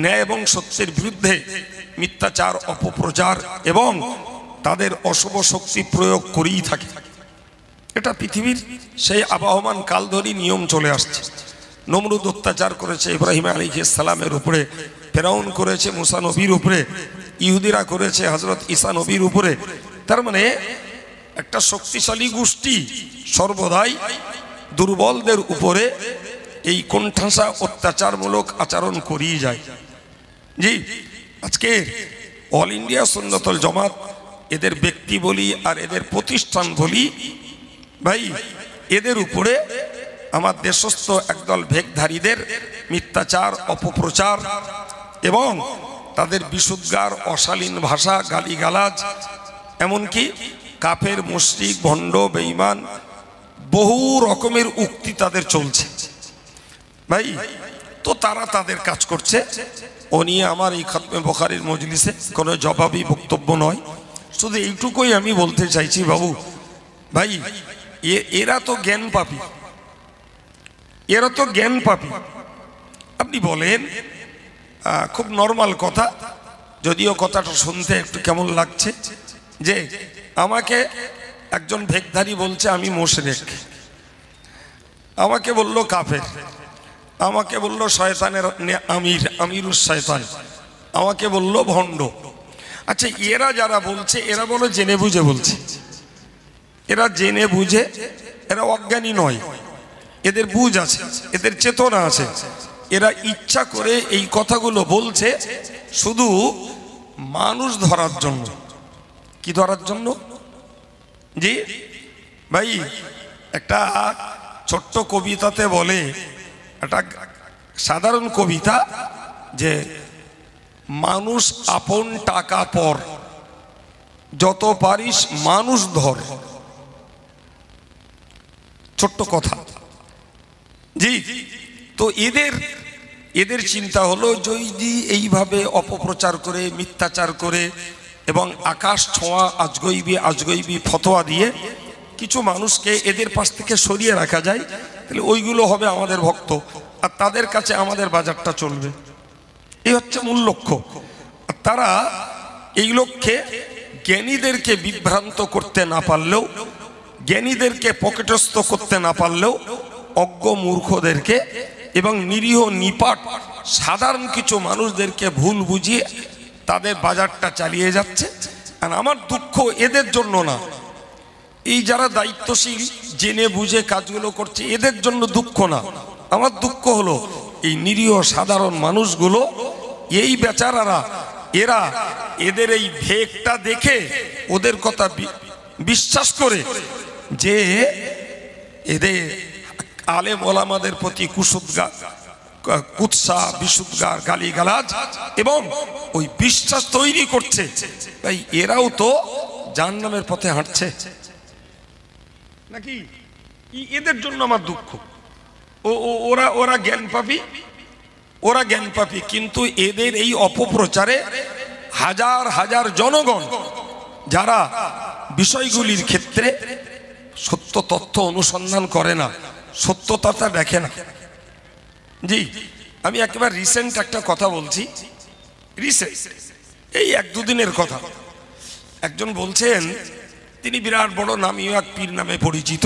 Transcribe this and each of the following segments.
ন্যায় এবং সত্যের বিরুদ্ধে মিথ্যাচার, অপপ্রচার এবং তাদের অশুভ শক্তি প্রয়োগ করেই থাকে। এটা পৃথিবীর সেই আবহমান কাল ধরেই নিয়ম চলে আসছে। নমরুদ অত্যাচার করেছে ইব্রাহিম আলাইহিস সালামের উপরে, ফেরাউন করেছে মুসা নবীর উপরে, ইহুদিরা করেছে হযরত ঈসা নবীর উপরে। তার মানে একটা শক্তিশালী গোষ্ঠী সর্বদাই দুর্বলদের উপরে এই কোণঠাসা অত্যাচারমূলক আচরণ করিয়ে যায়। জি, আজকে অল ইন্ডিয়া সুন্নাতুল জামাত, এদের ব্যক্তি বলি আর এদের প্রতিষ্ঠান বলি, ভাই এদের উপরে আমার দেশস্থ একদল ভেকধারীদের মিথ্যাচার, অপপ্রচার এবং তাদের বিশুদ্ধার অশালীন ভাষা, গালিগালাজ, এমনকি কাফের, মুশরিক, ভণ্ড, বেঈমান বহু রকমের উক্তি তাদের চলছে। ভাই তো তারা তাদের কাজ করছে। ও নিয়ে আমার এই খতমে বুখারীর মজলিসে কোনো জবাবি বক্তব্য নয়, শুধু এইটুকুই আমি বলতে চাইছি বাবু, ভাই এরা তো জ্ঞান পাপী, এরা তো জ্ঞান পাপী। আপনি বলেন, খুব নর্মাল কথা, যদিও কথাটা শুনতে একটু কেমন লাগছে, যে আমাকে একজন ভেকধারী বলছে আমি মুশরিক, আমাকে বলল কাফের, আমাকে বলল শয়তানের আমিরুস শয়তান, আমাকে বলল ভণ্ড। আচ্ছা, এরা যারা বলছে এরা বলে জেনে বুঝে বলছে, এরা জেনে বুঝে, এরা অজ্ঞানী নয়, এদের বুঝ আছে, এদের চেতনা আছে। এরা ইচ্ছা করে এই কথাগুলো বলছে শুধু মানুষ ধরার জন্য। কি ধরার জন্য? জি ভাই, একটা ছোট্ট কবিতাতে বলে, একটা সাধারণ কবিতা, যে মানুষ আপন টাকা পর, যত পারিস মানুষ ধর। ছোট্ট কথা। জি, তো এদের চিন্তা হলো যদি এইভাবে অপপ্রচার করে, মিথ্যাচার করে এবং আকাশ ছোঁয়া আজগৈবি ফতোয়া দিয়ে কিছু মানুষকে এদের পাশ থেকে সরিয়ে রাখা যায়, তাহলে ওইগুলো হবে আমাদের ভক্ত, আর তাদের কাছে আমাদের বাজারটা চলবে। এই হচ্ছে মূল লক্ষ্য। আর তারা এই লক্ষ্যে জ্ঞানীদেরকে বিভ্রান্ত করতে না পারলেও, জ্ঞানীদেরকে পকেটস্থ করতে না পারলেও, অজ্ঞ মূর্খদেরকে এবং নিরীহ নিপাট সাধারণ কিছু মানুষদেরকে ভুল বুঝিয়ে তাদের বাজারটা চালিয়ে যাচ্ছে। আর আমার দুঃখ এদের জন্য না, এই যারা দায়িত্বশীল জেনে বুঝে কাজগুলো করছে এদের জন্য দুঃখ না। আমার দুঃখ হলো এই নিরীহ সাধারণ মানুষগুলো, এই বেচারারা, এরা এদের এই ভেকটা দেখে ওদের কথা বিশ্বাস করে যে এদের আলেম ওলামাদের প্রতি কুৎসা, বিশুদ্ধার, গালিগালাজ এবং ওই বিশ্বাস তৈরি করছে। তাই এরাও তো জাহান্নামের পথে হাঁটছে নাকি? এদের জন্য আমার দুঃখ। ওরা জ্ঞান পাপী, ওরা জ্ঞান পাপী, কিন্তু এদের এই অপপ্রচারে হাজার হাজার জনগণ যারা বিষয়গুলির ক্ষেত্রে সত্য তথ্য অনুসন্ধান করে না, সত্যতা দেখে না। জি, আমি একেবারে রিসেন্ট একটা কথা বলছি, রিসেন্ট এই 1-2 দিনের কথা। একজন বলছেন, তিনি বিরাট বড় নামী এক পীর নামে পরিচিত,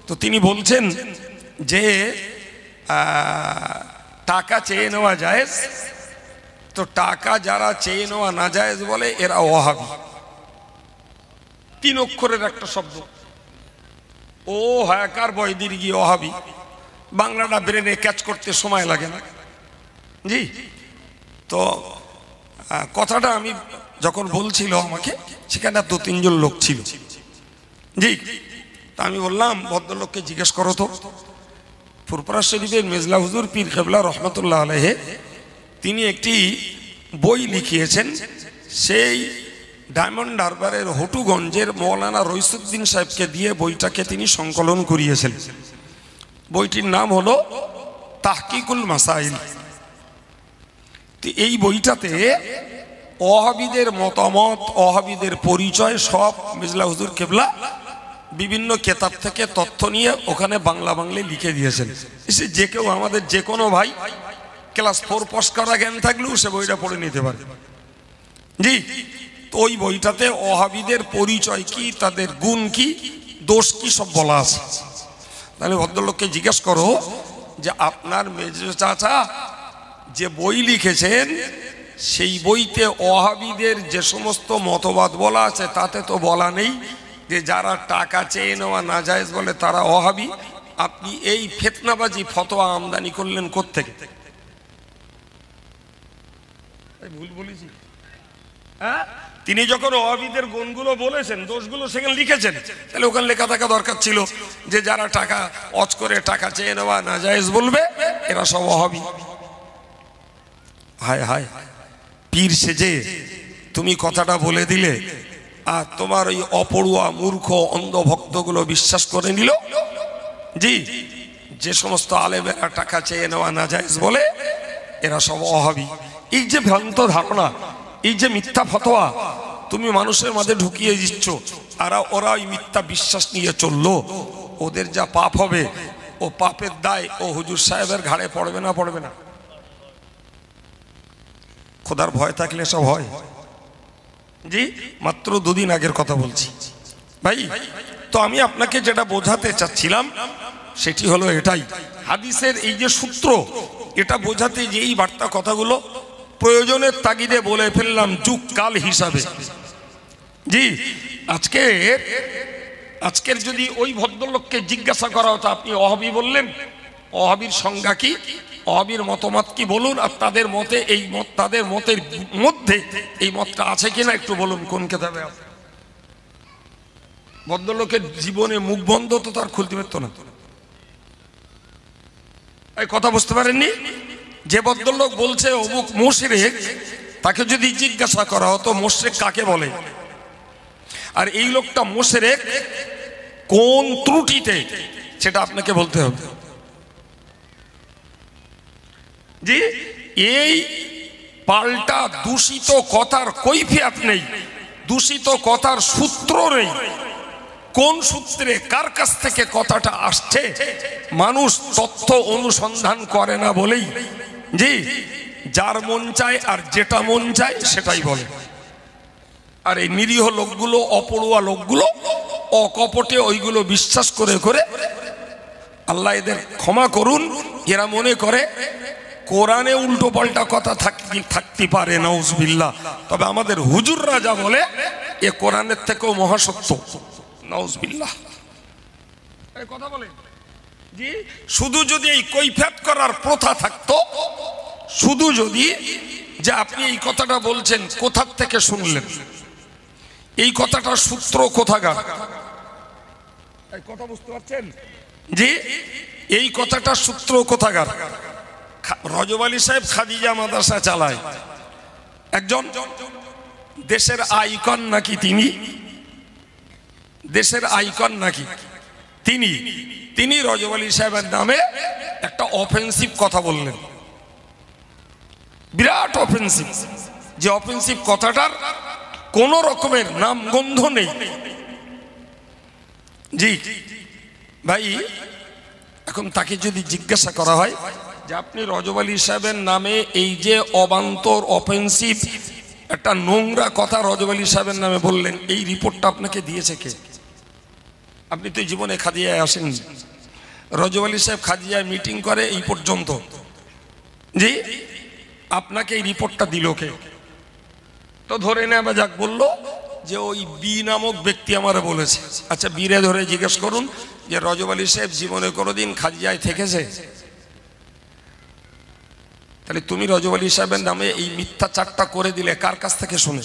তো তিনি বলছেন যে টাকা চেয়ে নেওয়া জায়েজ, তো টাকা যারা চেয়ে নেওয়া না জায়েজ বলে এরা ওয়াহাবি। 3 অক্ষরের একটা শব্দ, ও হায়াকার বয়দির গিয়ে ওয়াহাবি। বাংলাটা ব্রেনে ক্যাচ করতে সময় লাগে না। জি, তো কথাটা আমি যখন বলছিল আমাকে, সেখানে 2-3 জন লোক ছিল। জি, তা আমি বললাম ভদ্রলোককে জিজ্ঞেস করো তো, ফুরফুরা শরীফের মেজলা হুজুর পীর কেবলা রহমতুল্লাহ আলাইহি তিনি একটি বই লিখিয়েছেন, সেই ডায়মন্ড হারবারের হটুগঞ্জের মৌলানা রইসুদ্দিন সাহেবকে দিয়ে বইটাকে তিনি সংকলন করিয়েছেন। বইটির নাম হলো তাহকিকুল মাসাইল। এই বইটাতে ওয়াহাবিদের মতামত, ওয়াহাবিদের পরিচয় সব মেজলা হুজুর কেবলা বিভিন্ন কেতাব থেকে তথ্য নিয়ে ওখানে বাংলায় লিখে দিয়েছেন। যে কেউ, আমাদের যে কোনো ভাই ক্লাস 4 পাস করা জ্ঞান থাকলেও সে বইটা পড়ে নিতে পারে। জি, তো ওই বইটাতে ওহাবিদের পরিচয় কি, তাদের গুণ কি, দোষ কি সব বলা আছে। তাহলে ভদ্রলোককে জিজ্ঞেস করো যে আপনার মেজো চাচা যে বই লিখেছেন সেই বইতে ওহাবিদের যে সমস্ত মতবাদ বলা আছে তাতে তো বলা নেই যে যারা টাকা চেয়ে নেওয়া নাজায়েজ বলে তারা ওহাবি। আপনি এই ফিতনাবাজি ফতোয়া আমদানি করলেন কোত্থেকে? ভুল বলেছি? হ্যাঁ, তিনি যখন ওহাবিদের গুণগুলো বলেছেন, দোষগুলো সেখানে লিখেছেন, তাহলে ওখানে লেখা থাকা দরকার ছিল যে যারা টাকা অজ করে টাকা চেয়ে নেওয়া নাজায়েজ বলবে এরা সব ওহাবি। হায় হায়, পীর সেজে তুমি কথাটা বলে দিলে আর তোমার ওই অপড়ুয়া মূর্খ অন্ধ ভক্তগুলো বিশ্বাস করে নিল জি যে সমস্ত আলেমেরা টাকা চেয়ে নেওয়া নাজায়েজ বলে এরা সব ওহাবি। এই যে ভ্রান্ত ধারণা, এই যে মিথ্যা ফতোয়া তুমি মানুষের মাঝে ঢুকিয়ে দিচ্ছ, আর ওরা ওই মিথ্যা বিশ্বাস নিয়ে চললো, ওদের যা পাপ হবে ও পাপের দায় ও হুজুর সাহেবের ঘাড়ে পড়বে না? পড়বে না? খোদার ভয় থাকলে সব হয়। জি, মাত্র 2 দিন আগের কথা বলছি ভাই। তো আমি আপনাকে যেটা বোঝাতে চাচ্ছিলাম সেটি হলো এটাই, হাদিসের এই যে সূত্র, এটা বোঝাতে যে এই বার্তা কথাগুলো প্রয়োজনের তাগিদে বলে ফেললাম যুগ কাল হিসাবে। জি, আজকের যদি ওই ভদ্রলোককে জিজ্ঞাসা করা হতো আপনি ওহাবি বললেন, ওহাবির সংজ্ঞা কি, ওহাবির মতমত কি বলুন, আর তাদের মতে এই মত, তাদের মতের মধ্যে এই মতটা আছে কিনা একটু বলুন কোন কিতাবে আছে। ভদ্রলোকের জীবনে মুখ বন্ধ তো তার খুলতে পারতো না। এই কথা বুঝতে পারেননি? যে ভদ্রলোক বলছে অমুক মুশরিক, তাকে যদি জিজ্ঞাসা করা হতো মুশরিক কাকে বলে, আর এই লোকটা মুশরিক কোন ত্রুটিতে, সেটা আপনাকে বলতে হবে। জি, এই পাল্টা দূষিত কথার কৈফিয়ত নেই, দূষিত কথার সূত্র নেই, কোন সূত্রে কার কাছ থেকে কথাটা আসছে মানুষ তথ্য অনুসন্ধান করে না বলেই জি যার মন চায় আর যেটা মন চায় সেটাই বলে। আর এই নিরীহ লোকগুলো, অপড়ুয়া লোকগুলো অকপটে ওইগুলো বিশ্বাস করে করে, আল্লাহ এদের ক্ষমা করুন, এরা মনে করে কোরআনে উল্টো পাল্টা কথা থাকতে পারে, নাউজুবিল্লাহ। তবে আমাদের হুজুররা যা বলে এ কোরআনের থেকেও মহাসত্য, নাউজুবিল্লাহ। এই কথা বলে জি, শুধু যদি এই কৈফিয়ত করার প্রথা থাকতো, শুধু যদি যে আপনি এই কথাটা বলছেন কোথা থেকে শুনলেন, এই কথাটার সূত্র কোথাকার, এই কথা বুঝতে পারছেন জি, এই কথাটার সূত্র কোথাকার। রজব আলী সাহেব খাদিজা মাদ্রাসা চালায়, একজন দেশের আইকন নাকি তিনি, দেশের আইকন নাকি তিনি রজব আলী সাহেবের নামে একটা অফেন্সিভ কথা বললেন, বিরাট অফেন্সিভ, যে অফেন্সিভ কথাটার কোন রকমের নাম গন্ধ নেই। জি ভাই, এখন তাকে যদি জিজ্ঞাসা করা হয় যে আপনি রজব আলী সাহেবের নামে এই যে অবান্তর অফেন্সিভ একটা নোংরা কথা রজব আলী সাহেবের নামে বললেন, এই রিপোর্টটা আপনাকে দিয়েছে কে? আপনি তো জীবনে খাদিয়ায় আসেননি। রজব আলী সাহেব খাদিয়ায় মিটিং করে এই পর্যন্ত, জি আপনাকে এই রিপোর্টটা দিল কে? তো ধরে নেওয়া যাক, বললো যে ওই বি নামক ব্যক্তি আমারে বলেছে। আচ্ছা, বীরে ধরে জিজ্ঞেস করুন যে রজব আলী সাহেব জীবনে কোনোদিন খাদিয়ায় থেকেছে? তাহলে তুমি রজব আলী সাহেবের নামে এই মিথ্যা চারটা করে দিলে কার কাছ থেকে শুনে?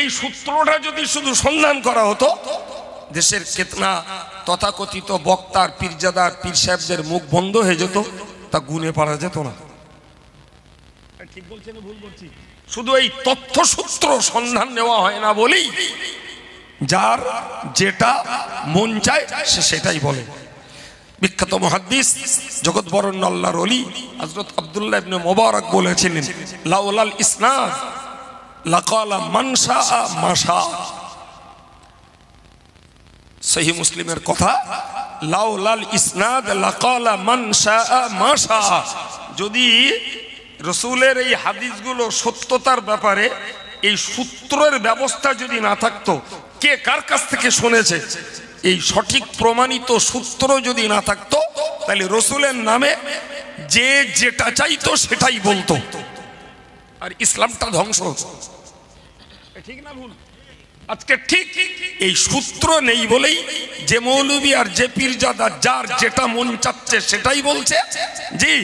এই সূত্রটা যদি শুধু সন্ধান করা হতো, দেশের কেতনা তথাকথিত বক্তার, পীরজাদার, পীর সাহেবদের মুখ বন্ধ হয়ে যেত, তা গুনে পারা যেত না। ঠিক বলছেন ভুল বলছি? শুধু এই তথ্য সূত্র সন্ধান নেওয়া হয় না বলেই যার যেটা মন চায় সে সেটাই বলে। বিখ্যাত মুহাদ্দিস জগৎ বরেণ্য আল্লাহর ওলি হযরত আব্দুল্লাহ ইবনে মুবারক বলেছিলেন, লাউলাল ইসনাদ লাকালা মান শাআ মা শাআ। সহিহ মুসলিমের কথা, লাউলাল ইসনাদ লাকালা মান শাআ মা শাআ। যদি রসুলের এই হাদিসগুলো সত্যতার ব্যাপারে এই সূত্রের ব্যবস্থা যদি না থাকতো, কে কার কাছ থেকে শুনেছে, এই সঠিক প্রমাণিত সূত্র যদি না থাকতো, তাহলে রসুলের নামে যে যেটা চাইতো সেটাই বলতো, আর ইসলামটা ধ্বংস হতো। ঠিক না ভুল? আজকে ঠিক এই সূত্র নেই বলেই যে মৌলবী আর যে পীরজাদা যার যেটা মন চাচ্ছে সেটাই বলছে, জি,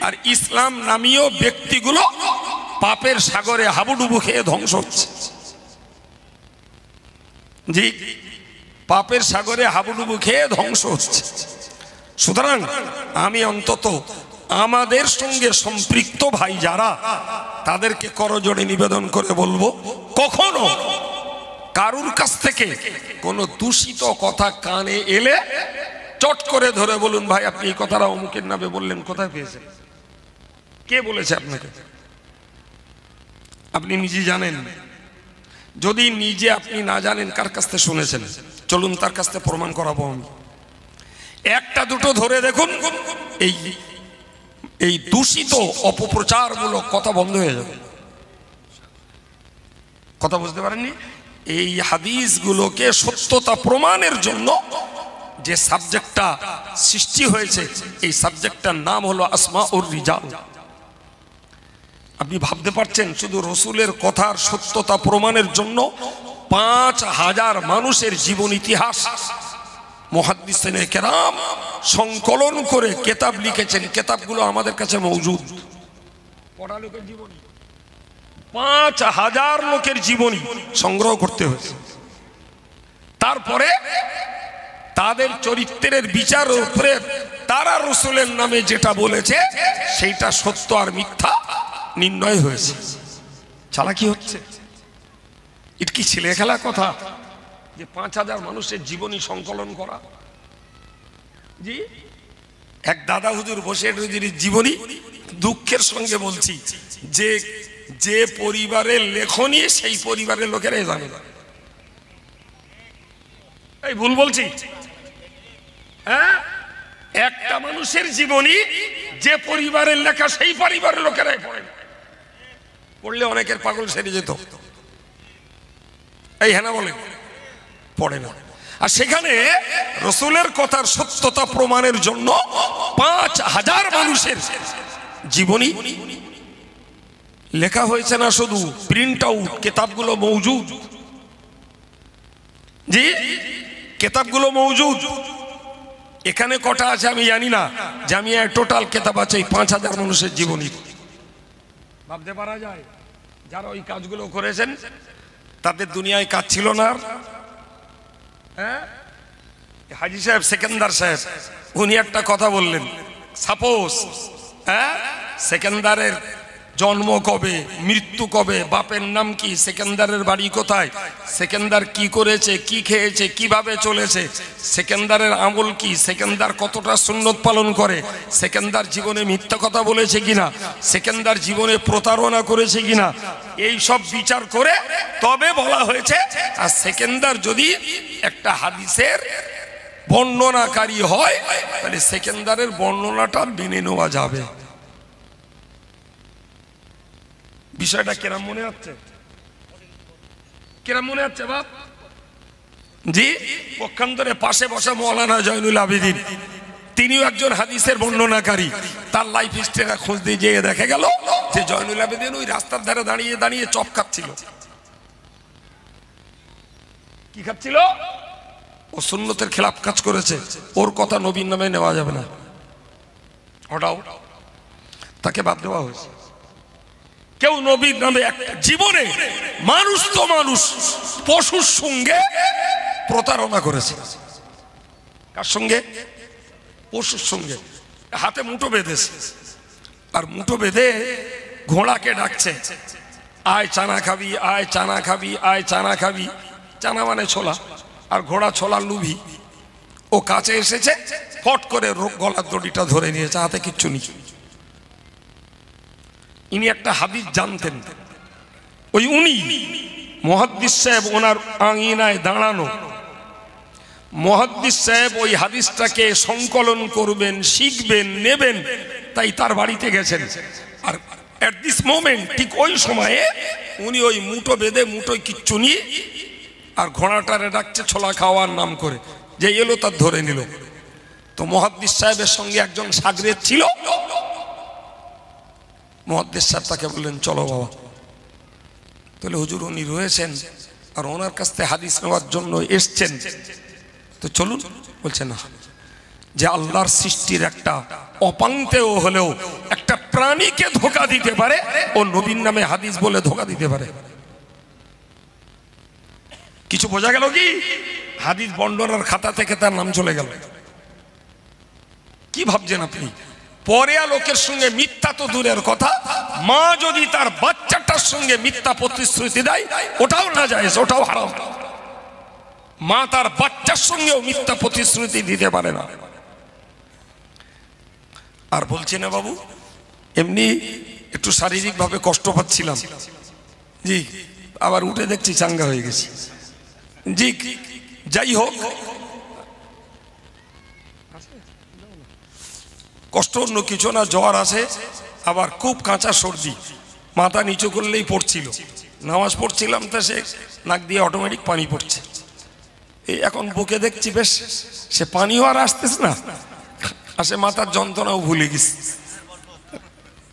আর ইসলাম নামীয় ব্যক্তিগুলো পাপের সাগরে হাবুডুবু খেয়ে ধ্বংস হচ্ছে। জি, পাপের সাগরে হাবুডুবু খেয়ে ধ্বংস হচ্ছে। সুতরাং আমি অন্তত আমাদের সঙ্গে সম্পৃক্ত ভাই যারা, তাদেরকে করজোড়ে নিবেদন করে বলবো, কখনো কারুর কাছ থেকে কোনো দূষিত কথা কানে এলে চট করে ধরে বলুন, ভাই আপনি এই কথাটা অমুকের নামে বললেন, কোথায় পেয়েছেন, কে বলেছে আপনাকে? আপনি নিজে জানেন? যদি নিজে আপনি না জানেন কার কাছ থেকে শুনেছেন, চলুন তার কাছ থেকে প্রমাণ করাবো আমি। একটা দুটো ধরে দেখুন, এই দূষিত অপপ্রচারমূলক কথা বন্ধ হয়ে যাবে। কথা বুঝতে পারেননি? এই হাদিসগুলোকে সত্যতা প্রমাণের জন্য যে সাবজেক্টটা সৃষ্টি হয়েছে, এই সাবজেক্টটার নাম হলো আসমাউর রিজাল। আপনি ভাবতে পারছেন, শুধু রসুলের কথার সত্যতা প্রমাণের জন্য 5000 মানুষের জীবন ইতিহাস মুহাদ্দিসিনে কেরাম সংকলন করে কিতাব লিখেছেন। কিতাবগুলো আমাদের কাছে মওজুদ। পড়া লোকের জীবনী, 5000 লোকের জীবনী সংগ্রহ করতে হয়েছে। তারপরে তাদের চরিত্রের বিচার উপরে তারা রসুলের নামে যেটা বলেছে সেইটা সত্য আর মিথ্যা নির্ণয় হয়েছে। চালাকি হচ্ছে। এটা কি ছেলে খেলা কথা যে 5000 মানুষের জীবনী সংকলন করা? জি, এক দাদা হুজুর বসে জীবনী, দুঃখের সঙ্গে বলছি, যে পরিবারের লেখনী সেই পরিবারের লোকেরাই জানে না। এই ভুল বলছি? হ্যাঁ, একটা মানুষের জীবনী যে পরিবারের লেখা সেই পরিবারের লোকেরাই পড়ে না। পড়লে অনেকের পাগল সেরে যেত। এই হ্যাঁ না বলেন, পড়ে না। আর সেখানে রসুলের কথার সত্যতা প্রমাণের জন্য 5000 মানুষের জীবনী লেখা হয়েছে। না শুধু প্রিন্ট আউট, কিতাবগুলো মওজুদ। জি, কিতাবগুলো মওজুদ। এখানে কটা আছে আমি জানি না, জামিয়ায় টোটাল কিতাব আছে 5000 মানুষের জীবনী। ভাবতে পারা যায় যারা ওই কাজগুলো করেছেন তাদের দুনিয়ায় কাজ ছিল না। হ্যাঁ, হাজী সাহেব সেকেন্দার সাহেব উনি একটা কথা বললেন, সাপোজ সেকেন্দারের জন্ম কবে, মৃত্যু কবে, বাপের নাম কি, সেকেন্দারের বাড়ি কোথায়, সেকেন্দার কি করেছে, কি খেয়েছে, কিভাবে চলেছে, সেকেন্দারের আমল কি, সেকেন্দার কতটা সুন্নত পালন করে, সেকেন্দার জীবনে মিথ্যা কথা বলেছে কিনা, সেকেন্দার জীবনে প্রতারণা করেছে কিনা, এই সব বিচার করে তবে বলা হয়েছে। আর সেকেন্দার যদি একটা হাদিসের বর্ণনাকারী হয় তাহলে সেকেন্দারের বর্ণনাটা মেনে নেওয়া যাবে। বিষয়টা কেরাম মনে হচ্ছে? কেরাম মনে হচ্ছে বাপ? জি, পক্ষান্তরে পাশে বসা মৌলানা জয়নুল আবেদিন, তিনিও একজন হাদিসের বর্ণনাকারী। তার লাইফ হিস্ট্রিটা খুঁজতে যেয়ে দেখা গেল যে জয়নুল আবেদিন ওই রাস্তার ধারে দাঁড়িয়ে দাঁড়িয়ে চপ খাচ্ছিল। কি খাচ্ছিল? ও সুন্নতের খেলাফ কাজ করেছে, ওর কথা নবীর নামে নেওয়া যাবে না, ওটাও তাকে বাদ দেওয়া হয়েছে। কেউ নবীর নামে জীবনে, মানুষ তো মানুষ, পশুর সঙ্গে প্রতারণা করেছে। কার সঙ্গে? পশুর সঙ্গে। হাতে মুঠো বেঁধেছে, আর মুঠো বেঁধে ঘোড়াকে ডাকছে, আয় চানা খাবি, আয় চানা খাবি, আয় চানা খাবি। চানা মানে ছোলা, আর ঘোড়া ছোলা লুভি। ও কাছে এসেছে, ফট করে গলার দড়িটা ধরে নিয়েছে, হাতে কিচ্ছু নেই। ইনি একটা হাদিস জানতেন। ওই উনি মুহাদ্দিস সাহেব ওনার আঙিনায় দাঁড়ানো, মুহাদ্দিস সাহেব ওই হাদিসটাকে সংকলন করবেন, শিখবেন, নেবেন, তাই তার বাড়িতে গেছেন। আর এট দিস মোমেন্ট, ঠিক ওই সময়ে উনি ওই মুঠো বেঁধে, মুঠোয় কিচ্ছু নিয়ে আর ঘোড়াটারে ডাকছে ছোলা খাওয়ার নাম করে, যে এলো তার ধরে নিল। তো মুহাদ্দিস সাহেবের সঙ্গে একজন শাগরেদ ছিল। মুহাদ্দিস সাহেব তাকে বললেন, চলো বাবা। তাহলে হুজুর উনি রয়েছেন আর ওনার কাছ থেকে হাদিস নেওয়ার জন্য এসছেন, তো চলুন। বলছে না, যে আল্লাহর সৃষ্টির একটা অপাঙ্ক্তেয় হলেও একটা প্রাণীকে ধোঁকা দিতে পারে, ও নবীর নামে হাদিস বলে ধোঁকা দিতে পারে। কিছু বোঝা গেল কি? হাদিস বর্ণনার খাতা থেকে তার নাম চলে গেল। কি ভাবছেন আপনি? পরে লোকের সঙ্গে মিথ্যা তো দূরের কথা, মা যদি তার বাচ্চাটার সঙ্গে মিথ্যা প্রতিশ্রুতি দেয়, ওটাও না যায়, ওটাও হারাম। মা তার বাচ্চার সঙ্গেও মিথ্যা প্রতিশ্রুতি দিতে পারে না। আর বলছি না বাবু, এমনি একটু শারীরিকভাবে কষ্ট পাচ্ছিলাম, জি, আবার উঠে দেখছি চাঙ্গা হয়ে গেছি, জি। যাই হোক, কষ্ট অন্য কিছু না, জ্বর আসে, আবার খুব কাঁচা সর্দি, মাথা নিচু করলেই পড়ছিল। নামাজ পড়ছিলাম তো সে নাক দিয়ে অটোমেটিক পানি পড়ছে। এই এখন বুকে দেখছি বেশ, সে পানিও আর আসতেছে না, আসে মাথার যন্ত্রণাও ভুলে গেছি।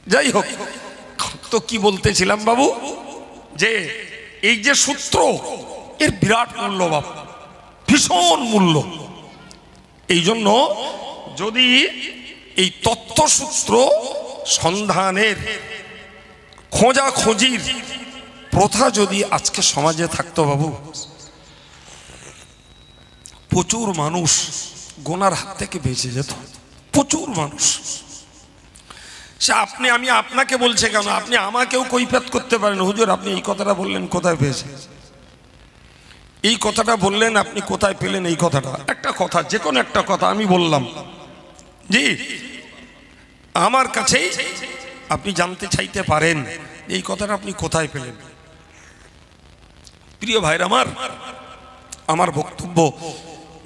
যাই হোক, তো কি বলতেছিলাম বাবু, যে এই যে সূত্র, এর বিরাট মূল্য বাবু, ভীষণ মূল্য। এই জন্য যদি এই তথ্যসূত্র সন্ধানের খোঁজাখুঁজির প্রথা যদি আজকে সমাজে থাকতো বাবু, প্রচুর মানুষ গোনার হাত থেকে বেঁচে যেত। প্রচুর মানুষ। সে আপনি, আমি আপনাকে বলছে কেন, আপনি আমাকেও কৈফিয়ত করতে পারেন, হুজুর আপনি এই কথাটা বললেন কোথায় পেয়েছেন, এই কথাটা বললেন আপনি কোথায় পেলেন এই কথাটা। একটা কথা, যে কোনো একটা কথা আমি বললাম, জি, আমার কাছেই আপনি জানতে চাইতে পারেন এই কথাটা আপনি কোথায় পেলেন। প্রিয় ভাইরা আমার বক্তব্য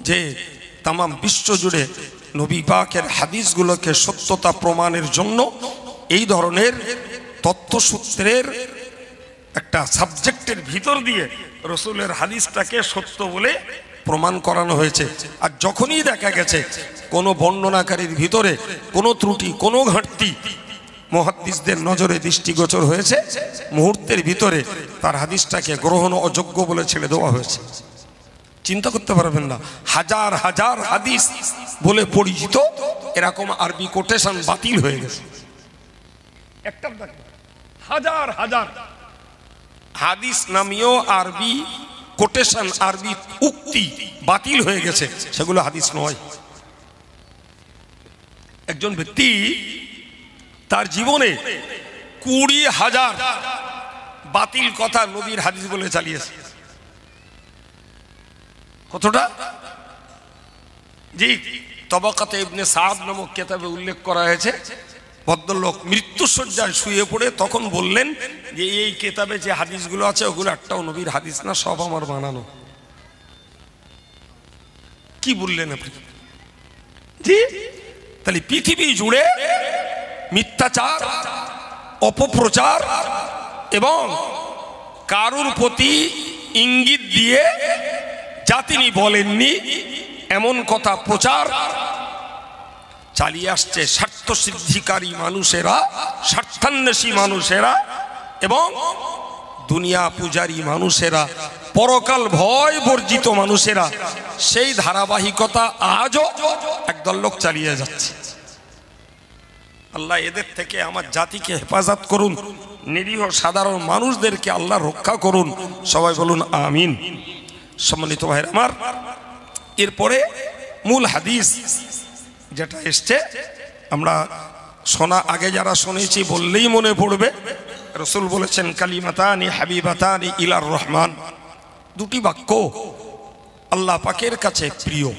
যে তাম বিশ্ব জুড়ে নবী পাকের হাদিসগুলোকে সত্যতা প্রমাণের জন্য এই ধরনের তথ্যসূত্রের একটা সাবজেক্টের ভিতর দিয়ে রসুলের হাদিসটাকে সত্য বলে প্রমাণ করানো হয়েছে। আর যখনই দেখা গেছে কোনো বর্ণনাকারীর ভিতরে কোনো ত্রুটি, কোনো ঘাটতি মুহাদ্দিসদের নজরে দৃষ্টিগোচর হয়েছে, মুহূর্তের ভিতরে তার হাদিসটাকে গ্রহণ অযোগ্য বলে ছেড়ে দেওয়া হয়েছে। চিন্তা করতে পারবেন না, হাজার হাজার হাদিস বলে পরিচিত এরকম আরবি কোটেশন বাতিল হয়ে গেছে। একটা হাজার হাজার হাদিস নামীয় আরবি কোটেশন, আরবি উক্তি বাতিল হয়ে গেছে, সেগুলো হাদিস নয়। একজন ব্যক্তি তার জীবনে 20,000 বাতিল কথা নবীর হাদিস বলে চালিয়েছে। কতটা? জি, তবাকাতে ইবনে সাদ নামক কিতাবে উল্লেখ করা হয়েছে, ভদ্রলোক মৃত্যুশয্যায় শুয়ে পড়ে তখন বললেন যে এই কিতাবে যে হাদিসগুলো আছে ওগুলো একটাও নবীর হাদিস না, সব আমার বানানো। কি বললেন আপনি? জি, তাহলে পৃথিবী জুড়ে মিথ্যাচার, অপপ্রচার এবং কারুর প্রতি ইঙ্গিত দিয়ে যা তিনি বলেননি এমন কথা প্রচার চালিয়ে আসছে স্বার্থ সিদ্ধিকারী মানুষেরা, স্বার্থান্বেষী মানুষেরা এবং দুনিয়া পূজারী মানুষেরা, পরকাল ভয় বর্জিত মানুষেরা। সেই ধারাবাহিকতা আজও একদল লোক চালিয়ে যাচ্ছে। আল্লাহ এদের থেকে আমার জাতিকে হেফাজত করুন, নিরীহ সাধারণ মানুষদেরকে আল্লাহ রক্ষা করুন, সবাই বলুন আমিন। সম্মানিত ভাইরা আমার, এরপরে মূল হাদিস যেটা এসছে আমরা শোনা, আগে যারা শুনেছি বললেই মনে পড়বে। রসুল বলেছেন কালিমাতানি হাবিবাতানি ইলার রহমান, দুটি বাক্য আল্লাহ পাকের কাছে প্রিয়,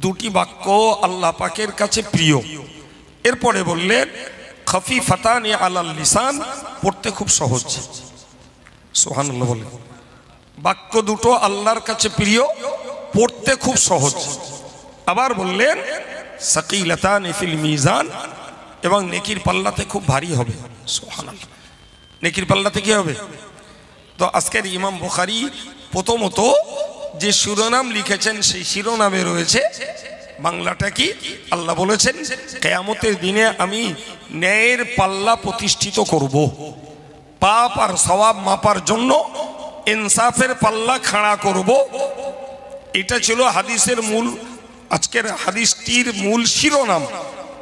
দুটি বাক্য আল্লাহ পাকের কাছে প্রিয়। এরপরে বললেন খফিফাতানি আলাল লিসান, পড়তে খুব সহজ। সুবহানাল্লাহ বলে বাক্য দুটো আল্লাহর কাছে প্রিয়, পড়তে পড়তে খুব সহজ। আবার বললেন সাকিলাতান ফিল মিজান, এবং নেকির পাল্লাতে খুব ভারী হবে। সুবহানাল্লাহ, নেকির পাল্লাতে কি হবে? তো আজকের ইমাম বুখারী প্রথমত যে শিরোনাম লিখেছেন সেই শিরোনামে রয়েছে বাংলাটা কি? আল্লাহ বলেছেন কিয়ামতের দিনে আমি ন্যায়ের পাল্লা প্রতিষ্ঠিত করব, পাপ আর সওয়াব মাপার জন্য ইনসাফের পাল্লা খাড়া করব। এটা ছিল হাদিসের মূল, আজকের হাদিসটির মূল শিরোনাম।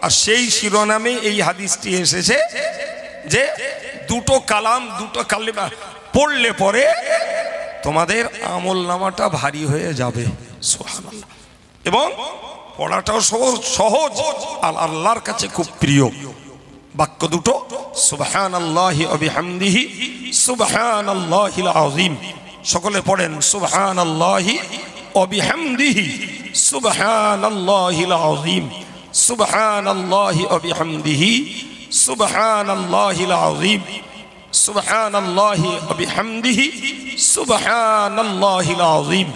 আর সেই শিরোনামে এই হাদিসটি এসেছে যে দুটো কালিমা পড়লে পরে তোমাদের আমল নামাটা ভারী হয়ে যাবে। সুবহানাল্লাহ। এবং পড়াটাও সহজ আর আল্লাহর কাছে খুব প্রিয় বাক্য দুটো, সুবহানাল্লাহি ওয়া বিহামদিহি সুবহানাল্লাহিল আযীম। সকলে পড়েন সুবহানাল্লাহি ওয়া বিহামদিহি সুবহানাল্লাহিল আযীম, সুবহানাল্লাহি ওয়া বিহামদিহি সুবহানাল্লাহিল আযীম, সুবহানাল্লাহি ওয়া বিহামদিহি সুবহানাল্লাহিল আযীম।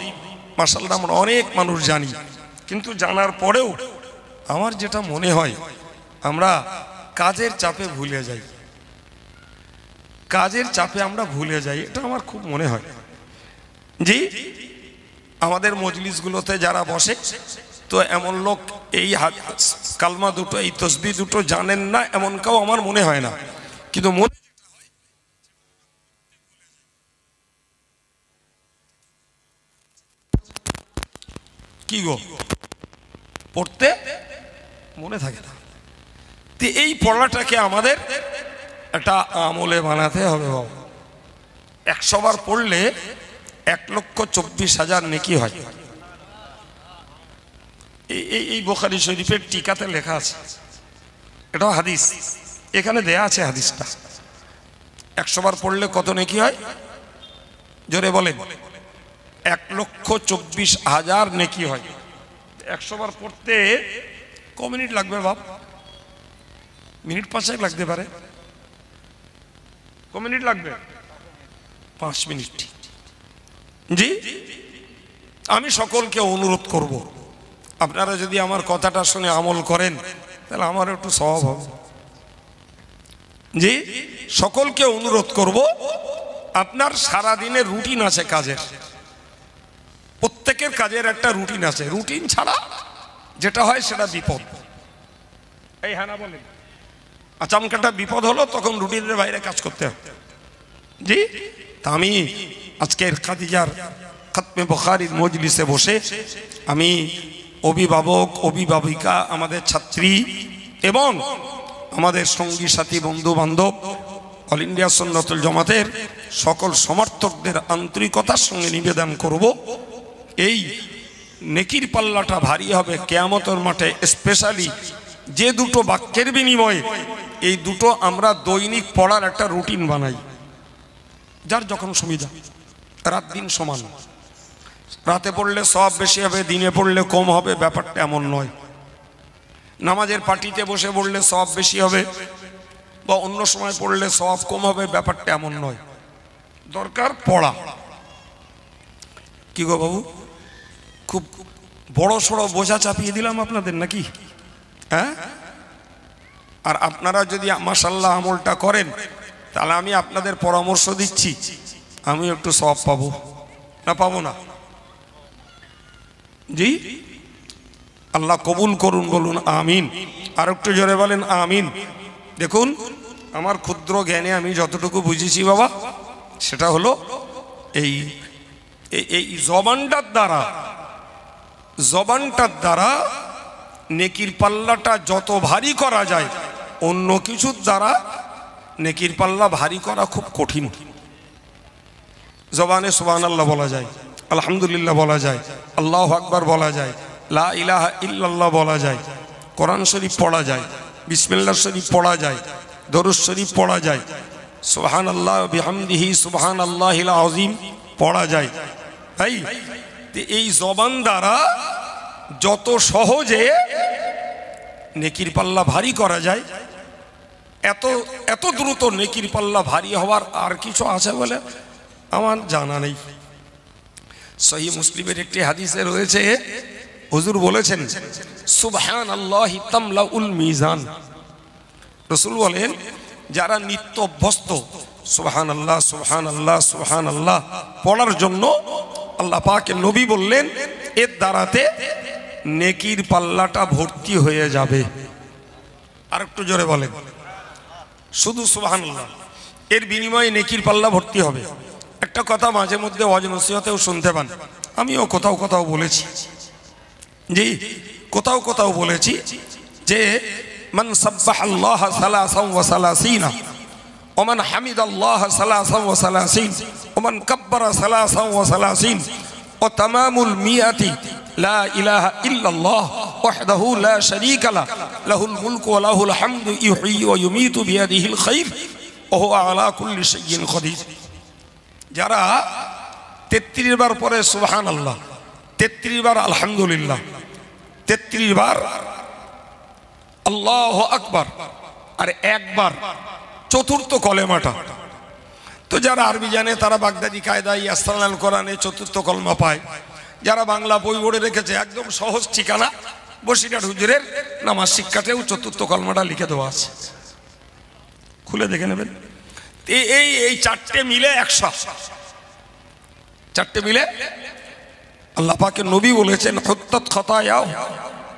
মাশাআল্লাহ, আমরা অনেক মানুষ জানি, কিন্তু জানার পরেও আমার যেটা মনে হয় আমরা কাজের চাপে ভুলে যাই, কাজের চাপে আমরা ভুলে যাই। এটা আমার খুব মনে হয়। জি, আমাদের মজলিসগুলোতে যারা বসে তো এমন লোক এই কালমা দুটো, এই তসবিহ দুটো জানেন না এমন কেউ আমার মনে হয় না, কিন্তু মনে কি গো পড়তে মনে থাকে না। তো এই পড়াটাকে আমাদের একটা আমলে বানাতে হবে বাবা। 100 বার পড়লে 1,24,000 নেকি হয়। এই বুখারী শরীফের টিকাতে লেখা আছে, এটাও হাদিস, এখানে দেয়া আছে হাদিসটা। 100 বার পড়লে কত নেকি হয়? জোরে বলেন। 1,24,000 নেকি হয়। 100 বার পড়তে ক মিনিট লাগবে বাপ? মিনিট 5 লাগতে পারে। ক মিনিট লাগবে? 5 মিনিট। জি, আমি সকলকে অনুরোধ করব, আপনারা যদি আমার কথাটা শুনে আমল করেন তাহলে আমার একটু সওয়াব হবে। জি, সকলকে অনুরোধ করব, আপনার সারা দিনের রুটিন আছে কাজের, প্রত্যেকের কাজের একটা রুটিন আছে। রুটিন ছাড়া যেটা হয় সেটা বিপদ। এই হ্যাঁ না বলেন, আচমকাটা বিপদ হলো তখন রুটিনের বাইরে কাজ করতে হবে। জি, তা আমি আজকের খাদিজার খতমে বুখারীর মজলিসে বসে আমি অভিভাবক, অভিভাবিকা, আমাদের ছাত্রী এবং আমাদের সঙ্গী সাথী, বন্ধু বান্ধব, অল ইন্ডিয়া সুন্নাতুল জামাতের সকল সমর্থকদের আন্তরিকতার সঙ্গে নিবেদন করব, এই নেকির পাল্লাটা ভারী হবে কিয়ামতের মাঠে। স্পেশালি যে দুটো বাক্যের বিনিময়ে এই দুটো আমরা দৈনিক পড়ার একটা রুটিন বানাই, যার যখন সুবিধা। রাত দিন সমান, রাতে পড়লে সওয়াব বেশি হবে, দিনে পড়লে কম হবে, ব্যাপারটা এমন নয়। নামাজের পার্টিতে বসে পড়লে সওয়াব বেশি হবে বা অন্য সময় পড়লে সওয়াব কম হবে, ব্যাপারটা এমন নয়। দরকার পড়া। কি গো বাবু, খুব বড় সড়ো বোঝা চাপিয়ে দিলাম আপনাদের নাকি? হ্যাঁ, আর আপনারা যদি মাশাআল্লাহ আমলটা করেন তাহলে আমি আপনাদের পরামর্শ দিচ্ছি, আমি একটু সওয়াব পাবো না পাবো না? জি, আল্লাহ কবুল করুন, বলুন আমিন। আর একটু জোরে বলেন আমিন। দেখুন, আমার ক্ষুদ্র জ্ঞানে আমি যতটুকু বুঝেছি বাবা, সেটা হলো এই এই জবানটার দ্বারা নেকির পাল্লাটা যত ভারী করা যায়, অন্য কিছুর দ্বারা নেকির পাল্লা ভারী করা খুব কঠিন। জবানে সুবহানাল্লাহ বলা যায়, আলহামদুলিল্লাহ বলা যায়, আল্লাহু আকবার বলা যায়, লা ইলাহা ইল্লাল্লাহ বলা যায়, কোরআন শরীফ পড়া যায়, বিসমিল্লাহ শরীফ পড়া যায়, দরুদ শরীফ পড়া যায়, সুবহানাল্লাহ বিহামদিহি সুবহানাল্লাহিল আযীম পড়া যায়। তাই এই জবান দ্বারা যত সহজে নেকির পাল্লা ভারী করা যায়, এত দ্রুত নেকির পাল্লা ভারী হওয়ার আর কিছু আছে বলে আমার জানা নেই। সহিহ মুসলিমের একটি হাদিসে রয়েছে, হুজুর বলেছেন সুবহানাল্লাহি তামলাউল মিজান। রাসূল বলেন যারা নিত্য অভ্যস্ত সুবহানাল্লাহ সুবহানাল্লাহ সুবহানাল্লাহ পড়ার জন্য, আল্লাহ পাকের নবী বললেন এর দ্বারাতে নেকির পাল্লাটা ভর্তি হয়ে যাবে। আর একটু জোরে বলেন, শুধু সুবহানাল্লাহ এর বিনিময়ে নেকির পাল্লা ভর্তি হবে। একটা কথা মাঝে মধ্যে ওয়াজ নসিহতেও শুনতে পান, আমিও কোথাও কোথাও বলেছি, জি কোথাও কোথাও বলেছি যে মান সাব্বাহাল্লাহ সালাসান ওয়া সালাসিনা ওয়া মান হামিদাল্লাহ সালাসান ওয়া সালাসিন ওয়া মান কাব্বারা সালাসান ওয়া সালাসিন ওয়া তামামুল মিয়াতি লা ইলাহা ইল্লাল্লাহ ওয়াহদাহু লা শারীকা লাহু লাহুল মুলকু ওয়া লাহুল হামদু ইউহয়ি ওয়া ইউমীতু বিয়াদিহিল খায়র ওয়া হুয়া আলা কুল্লি শাইইন কাদির। যারা 33 বার পরে সুবহানাল্লাহ, 33 বার আলহামদুলিল্লাহ, 33 বার আল্লাহু আকবার, আর একবার চতুর্থ কলেমাটা, তো যারা আরবি জানে তারা বাগদাদি কায়দায় ইয়াসসালাল কোরআনে চতুর্থ কলমা পায়। যারা বাংলা বই পড়ে রেখেছে একদম সহজ ঠিকানা, বসিরহাট হুজুরের নামাজ শিক্ষাতেও চতুর্থ কলমাটা লিখে দেওয়া আছে, খুলে দেখে নেবেন। এই চারটে মিলে 100, চারটে মিলে আল্লাহ পাকের নবী বলেছেন হুত্তাত খাতায়া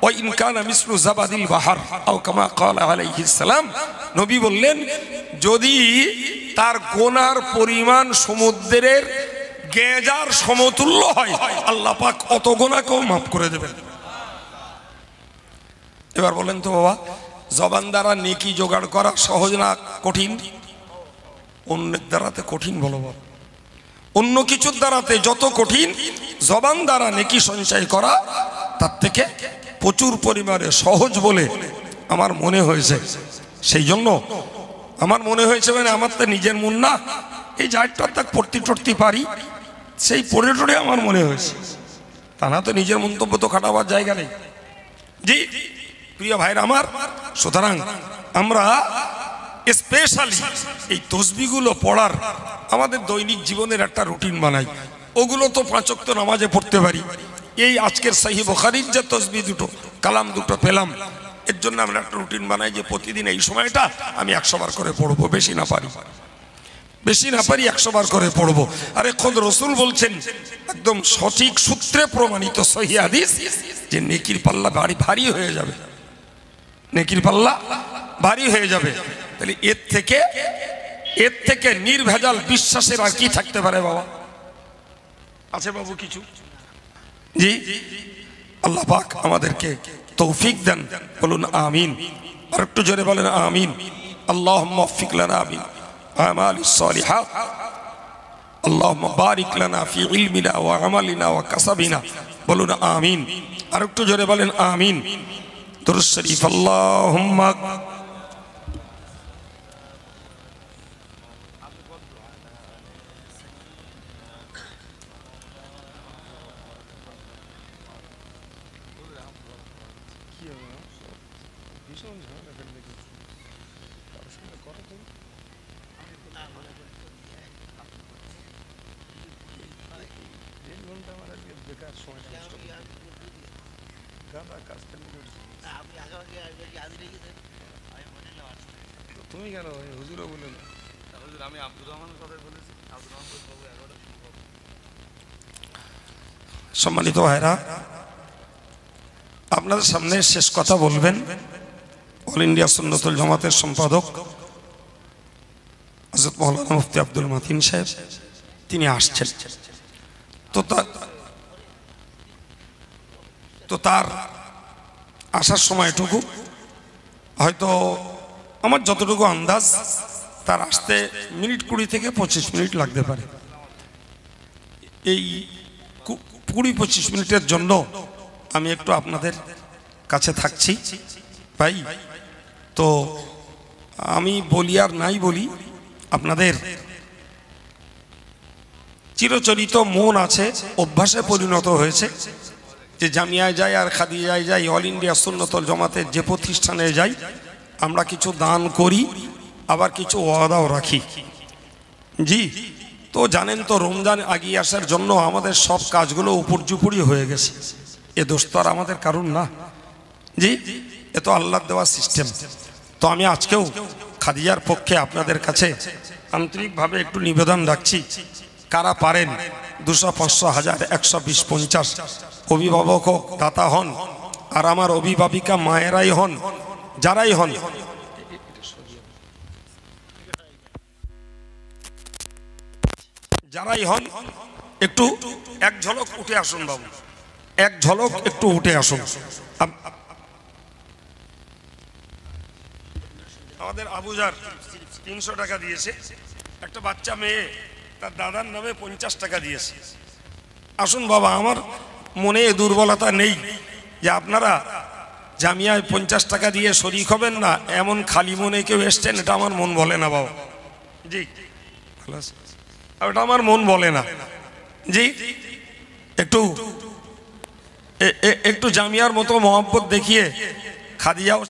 ওয়া ইন কানা মিসলু জাবাদিল বাহার আও কামা ক্বালা আলাইহিস সালাম। নবী বললেন যদি তার গোনার পরিমাণ সমুদ্রের গেজার সমতুল্য হয়, আল্লাহ পাক অত গোনাকেও মাফ করে দেবেন। এবার বলেন তো বাবা, জবান দ্বারা নেকি জোগাড় করা সহজ না কঠিন? অন্যের দ্বারাতে কঠিন বলো বাবা, অন্য কিছুর দ্বারাতে যত কঠিন, জবান দ্বারা নেকি সঞ্চয় করা তার থেকে প্রচুর পরিমাণে সহজ বলে আমার মনে হয়েছে। সেই জন্য আমার মনে হয়েছে, মানে আমার তো নিজের মন না, এই যাইটা তাক পড়তে টড়তে পারি, সেই পড়ে টড়ে আমার মনে হয়েছে, তা না তো নিজের মন্তব্য তো খাটাবার জায়গা নেই। জি প্রিয় ভাইরা আমার, সুতরাং আমরা স্পেশালি এই তসবিহগুলো পড়ার আমাদের দৈনিক জীবনের একটা রুটিন বানাই। ওগুলো তো 5 ওয়াক্ত নামাজে পড়তে পারি। এই আজকের সহিহ বুখারীর যে তসবিহ দুটো, কালাম দুটো পেলাম, এর জন্য আমরা একটা রুটিন বানাই যে প্রতিদিন এই সময়টা আমি 100 বার করে পড়বো, বেশি না পারি 100 বার করে পড়বো। আরে খোদ রসুল বলছেন একদম সঠিক সূত্রে প্রমাণিত সহিহ হাদিস যে নেকির পাল্লা ভারী হয়ে যাবে, নেকির পাল্লা ভারী হয়ে যাবে। তাহলে এর থেকে নির্ভেজাল বিশ্বাসের আর কি থাকতে পারে বাবা? আছে বাবু কিছু? জি আল্লাহ পাক আমাদেরকে তৌফিক দেন, বলুন আমিন। আর একটু জোরে বলেন আমিন। আল্লাহুম্মা ওয়াফিক লানা বিল আমালিস সালিহাত, আল্লাহুম্মা বারিক লানা ফি ইলমিনা ওয়া আমালিনা ওয়া কাসাবিনা, বলুন আমিন। আর একটু জোরে বলেন আমিন। দুরূদ শরীফ আল্লাহুম্মা তুমি কেন হুজুরও বলে না? হুজুর আমি আব্দুর রহমানের কথা বলেছি, আব্দুর রহমান বাবু 11টা। সম্মানিত ভাইরা, আপনাদের সামনে শেষ কথা বলবেন অল ইন্ডিয়া সুন্নতুল জামাতের সম্পাদক হযরত মাওলানা মুফতি আব্দুল মাতিন সাহেব। তিনি আসছেন, তো তার আসার সময়টুকু হয়তো আমার যতটুকু আন্দাজ, তার আসতে মিনিট 20 থেকে 25 মিনিট লাগতে পারে। এই 20-25 মিনিটের জন্য আমি একটু আপনাদের কাছে থাকছি ভাই। তো আমি বলি আর নাই বলি, আপনাদের চিরচরিত মন আছে, অভ্যাসে পরিণত হয়েছে যে জামিয়ায় যাই আর খাদিজায় যাই, অল ইন্ডিয়া সুন্নতুল জামাতের যে প্রতিষ্ঠানে যাই, আমরা কিছু দান করি, আবার কিছু ওয়াদাও রাখি। জি তো জানেন তো রমজান আগিয়ে আসার জন্য আমাদের সব কাজগুলো উপর্যুপুরি হয়ে গেছে। এ দোষ তো আর আমাদের কারণ না, জি, এ তো আল্লাহর দেওয়া সিস্টেম। তো আমি আজকেও খাদিজার পক্ষে আপনাদের কাছে আন্তরিকভাবে একটু নিবেদন রাখছি, কারা পারেন 200, 500, 1000, 100, 20, 50 অভিভাবক হোক, দাতা হন, আর আমার অভিভাবিকা মায়েরাই হন, যারাই হন, যারাই হন, একটু এক ঝলক উঠে আসুন বাবু, এক ঝলক একটু উঠে আসুন। আমাদের আবুজার 300 টাকা দিয়েছে, একটা বাচ্চা মেয়ে তার দাদার নামে 50 টাকা দিয়েছে। আসুন বাবা, আমার মনে দুর্বলতা নেই যে আপনারা জামিয়ায় 50 টাকা দিয়ে শরীক হবেন না, এমন খালি মনে কেউ এসছেন, এটা আমার মন বলে না বাবা, জি, ওটা আমার মন বলে না, জি। একটু জামিয়ার মতো মহব্বত দেখিয়ে খাদিজাও